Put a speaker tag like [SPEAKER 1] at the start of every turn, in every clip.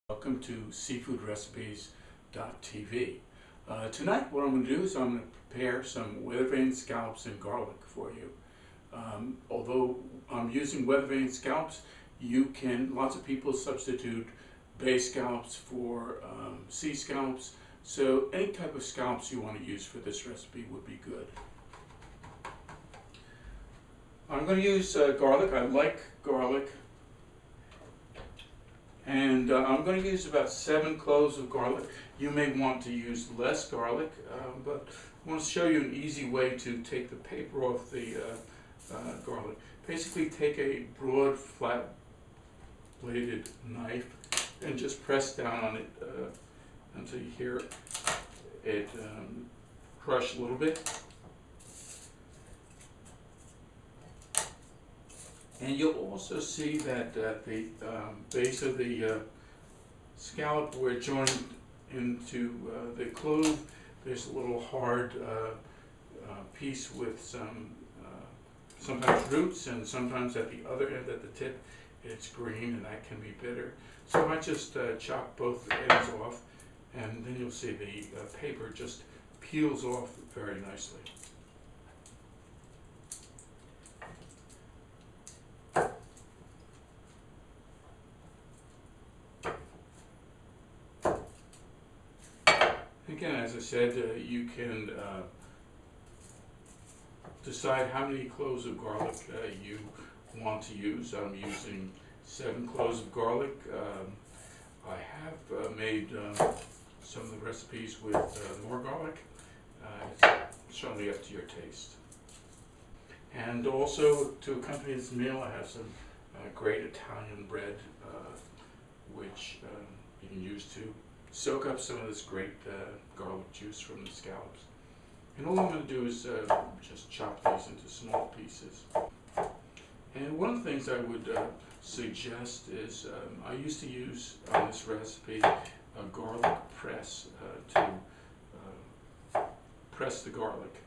[SPEAKER 1] Welcome to seafoodrecipes.tv. Tonight what I'm going to do is I'm going to prepare some weather vane scallops and garlic for you. Although I'm using weather vane scallops, lots of people substitute bay scallops for sea scallops. So any type of scallops you want to use for this recipe would be good. I'm going to use garlic. I like garlic. And I'm going to use about 7 cloves of garlic. You may want to use less garlic, but I want to show you an easy way to take the paper off the garlic. Basically take a broad, flat-bladed knife and just press down on it until you hear it crush a little bit. And you'll also see that at the base of the scallop where it joined into the clove, there's a little hard piece with sometimes roots, and sometimes at the other end at the tip it's green, and that can be bitter. So I just chop both ends off, and then you'll see the paper just peels off very nicely. Again, as I said, you can decide how many cloves of garlic you want to use. I'm using 7 cloves of garlic. I have made some of the recipes with more garlic. It's certainly up to your taste. And also, to accompany this meal, I have some great Italian bread, which you can use to soak up some of this great garlic juice from the scallops. And all I'm going to do is just chop these into small pieces. And one of the things I would suggest is I used to use on this recipe a garlic press to press the garlic.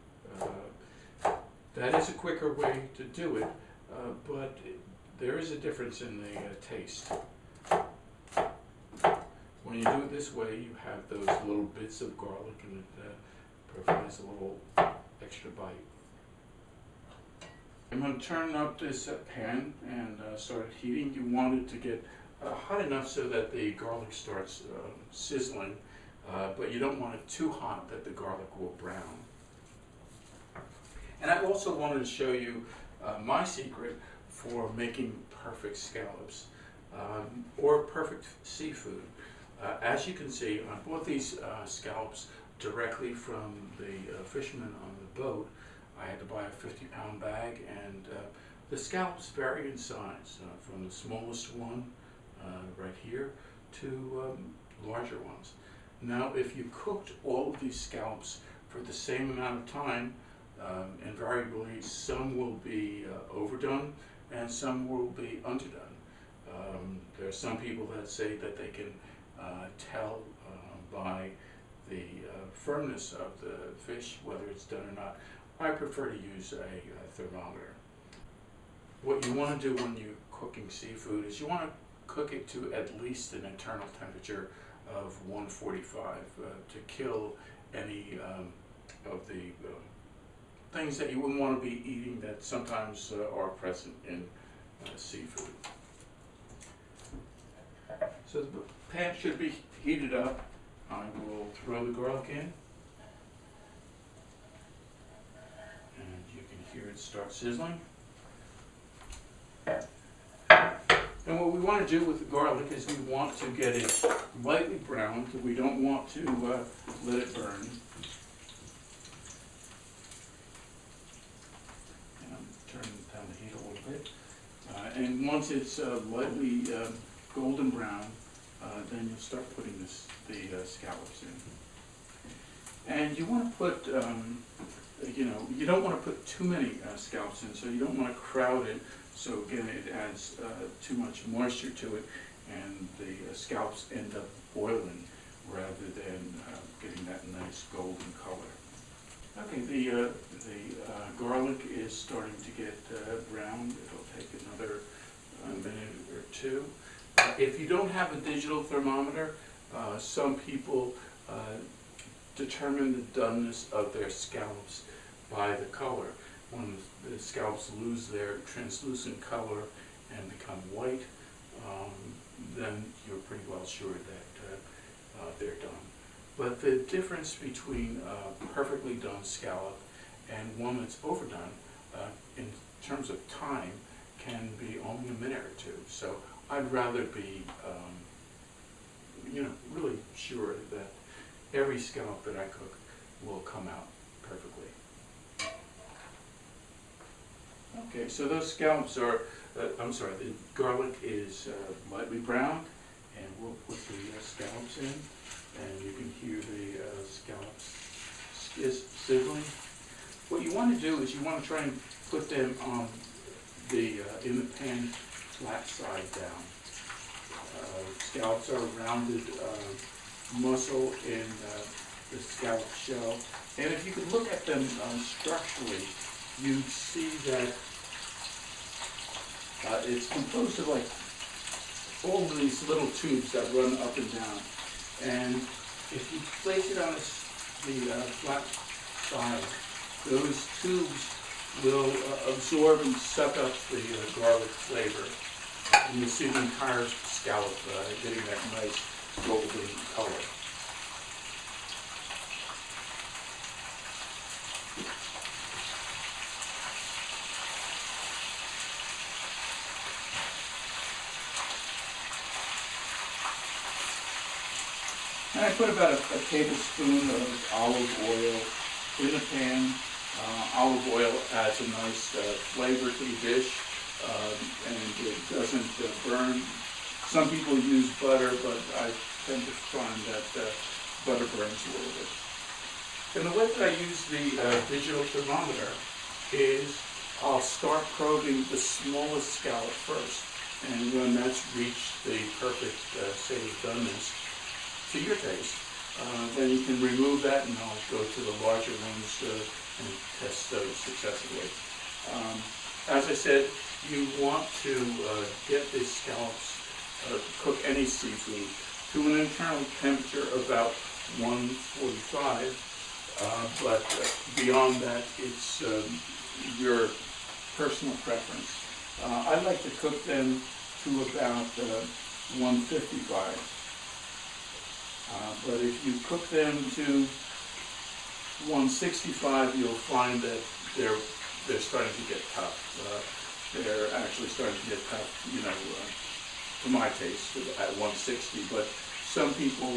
[SPEAKER 1] That is a quicker way to do it, but there is a difference in the taste. When you do it this way, you have those little bits of garlic, and it provides a little extra bite. I'm going to turn up this pan and start it heating. You want it to get hot enough so that the garlic starts sizzling, but you don't want it too hot that the garlic will brown. And I also wanted to show you my secret for making perfect scallops or perfect seafood. As you can see, I bought these scallops directly from the fishermen on the boat. I had to buy a 50-pound bag, and the scallops vary in size, from the smallest one right here to larger ones. Now, if you cooked all of these scallops for the same amount of time, invariably some will be overdone and some will be underdone. There are some people that say that they can tell by the firmness of the fish whether it's done or not. I prefer to use a thermometer. What you want to do when you're cooking seafood is you want to cook it to at least an internal temperature of 145 to kill any of the things that you wouldn't want to be eating that sometimes are present in seafood. So the pan should be heated up. I will throw the garlic in, and you can hear it start sizzling. And what we want to do with the garlic is we want to get it lightly browned. We don't want to let it burn. And I'm turning down the heat a little bit. And once it's lightly golden brown, then you'll start putting the scallops in. And you want to put, you don't want to put too many scallops in, so you don't want to crowd it. So again, it adds too much moisture to it, and the scallops end up boiling rather than getting that nice golden color. Okay, the garlic is starting to get brown. It'll take another minute or two. If you don't have a digital thermometer, some people determine the doneness of their scallops by the color. When the scallops lose their translucent color and become white, then you're pretty well sure that they're done. But the difference between a perfectly done scallop and one that's overdone, in terms of time, can be only a minute or two. So I'd rather be, really sure that every scallop that I cook will come out perfectly. Okay, so those scallops are, the garlic is lightly browned, and we'll put the scallops in, and you can hear the scallops sizzling. What you want to do is you want to try and put them on in the pan flat side down. Scallops are rounded muscle in the scallop shell, and if you could look at them structurally, you'd see that it's composed of like all of these little tubes that run up and down. And if you place it on the flat side, those tubes will absorb and suck up the garlic flavor. And you'll see the entire scallop getting that nice golden color. And I put about a tablespoon of olive oil in the pan. Olive oil adds a nice flavor to the dish, and it doesn't burn. Some people use butter, but I tend to find that butter burns a little bit. And the way that I use the digital thermometer is I'll start probing the smallest scallop first, and when that's reached the perfect state of doneness to your taste, then you can remove that, and I'll go to the larger ones and test those successfully. As I said, you want to get the scallops, cook any seafood, to an internal temperature of about 145, but beyond that, it's your personal preference. I like to cook them to about 155. But if you cook them to 165, you'll find that they're starting to get tough. They're actually starting to get tough, to my taste, at 160. But some people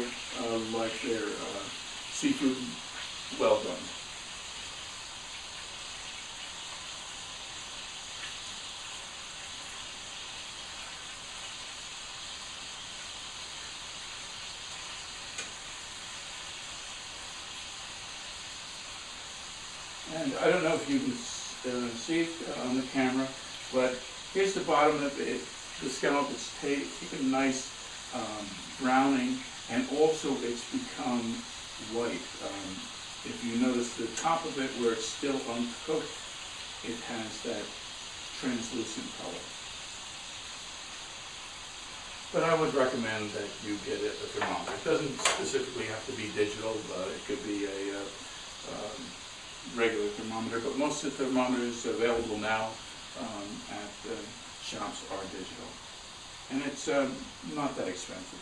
[SPEAKER 1] like their seafood well done. And I don't know if you can see it on the camera, but here's the bottom of it. The scallop is taken nice browning, and also it's become white. If you notice the top of it where it's still uncooked, it has that translucent color. But I would recommend that you get a thermometer. It doesn't specifically have to be digital. It could be a regular thermometer, but most of the thermometers available now at shops are digital. And it's not that expensive.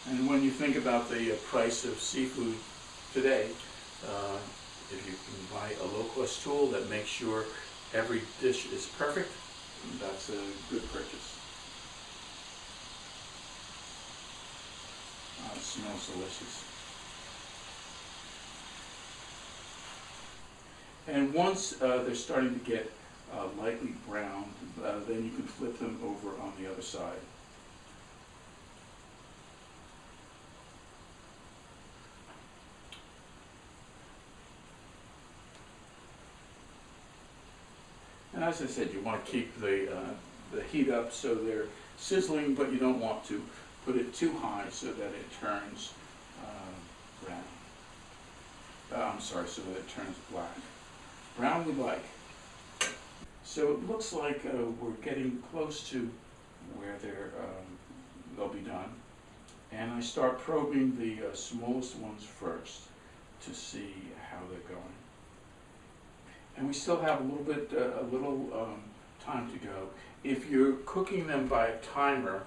[SPEAKER 1] And when you think about the price of seafood today, if you can buy a low-cost tool that makes sure every dish is perfect, that's a good purchase. It smells delicious. And once they're starting to get lightly browned, then you can flip them over on the other side. And as I said, you want to keep the heat up so they're sizzling, but you don't want to put it too high so that it turns brown. So that it turns black. Brown we like. So it looks like we're getting close to where they'll be done. And I start probing the smallest ones first to see how they're going. And we still have a little time to go. If you're cooking them by a timer,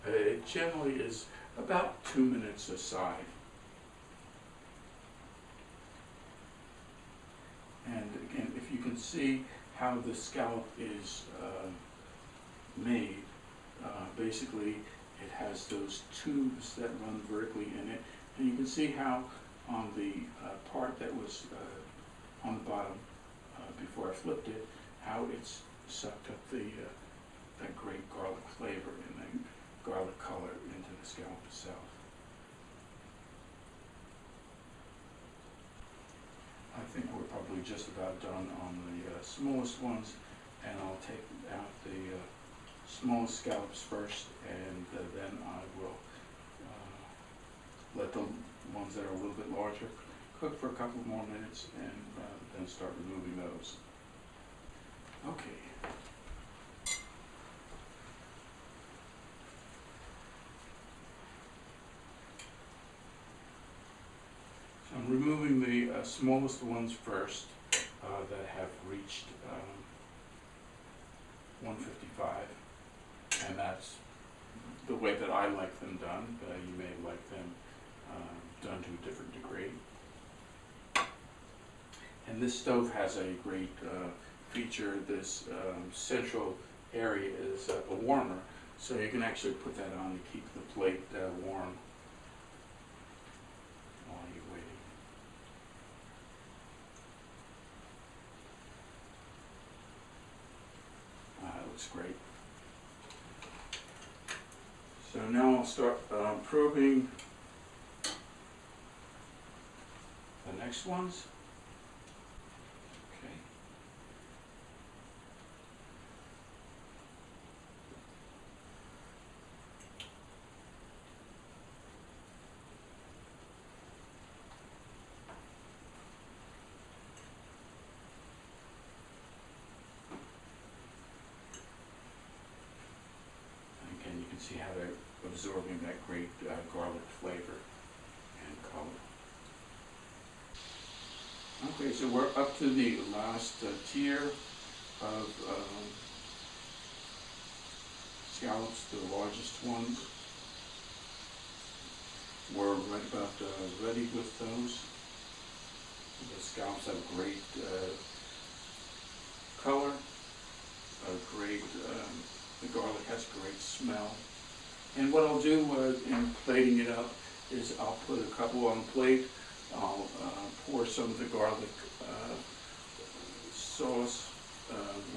[SPEAKER 1] it generally is about 2 minutes aside. And again, if you can see how the scallop is made, basically it has those tubes that run vertically in it, and you can see how on the part that was on the bottom before I flipped it, how it's sucked up that great garlic flavor and the garlic color into the scallop itself. I think we're probably just about done on the smallest ones, and I'll take out the smallest scallops first, and then I will let the ones that are a little bit larger cook for a couple more minutes, and then start removing those. Okay. So I'm removing the smallest ones first that have reached 155, and that's the way that I like them done. You may like them done to a different degree. And this stove has a great feature. This central area is a warmer, so you can actually put that on to keep the plate warm while you're waiting. It looks great. So now I'll start probing the next ones. Okay. And again, you can see how they're absorbing that great garlic flavor and color. Okay, so we're up to the last tier of scallops, the largest ones. We're right about ready with those. The scallops have great color, the garlic has great smell. And what I'll do in plating it up is I'll put a couple on the plate. I'll pour some of the garlic sauce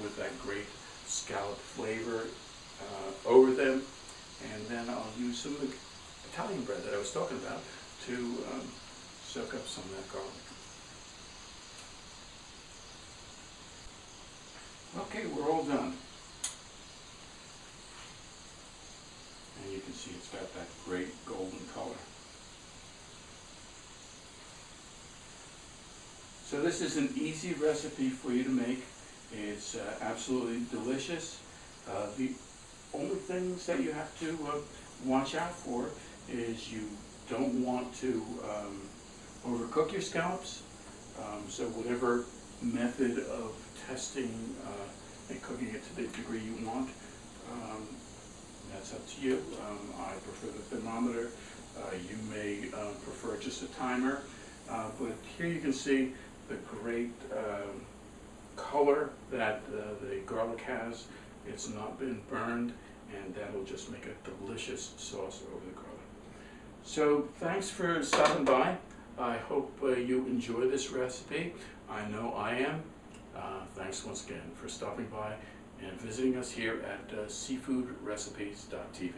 [SPEAKER 1] with that great scallop flavor over them, and then I'll use some of the Italian bread that I was talking about to soak up some of that garlic. Okay, we're all done. And you can see it's got that great golden color. So this is an easy recipe for you to make. It's absolutely delicious. The only things that you have to watch out for is you don't want to overcook your scallops. So whatever method of testing and cooking it to the degree you want, that's up to you. I prefer the thermometer. You may prefer just a timer. But here you can see the great color that the garlic has. It's not been burned, and that'll just make a delicious sauce over the garlic. So thanks for stopping by. I hope you enjoy this recipe. I know I am. Thanks once again for stopping by and visiting us here at seafoodrecipes.tv.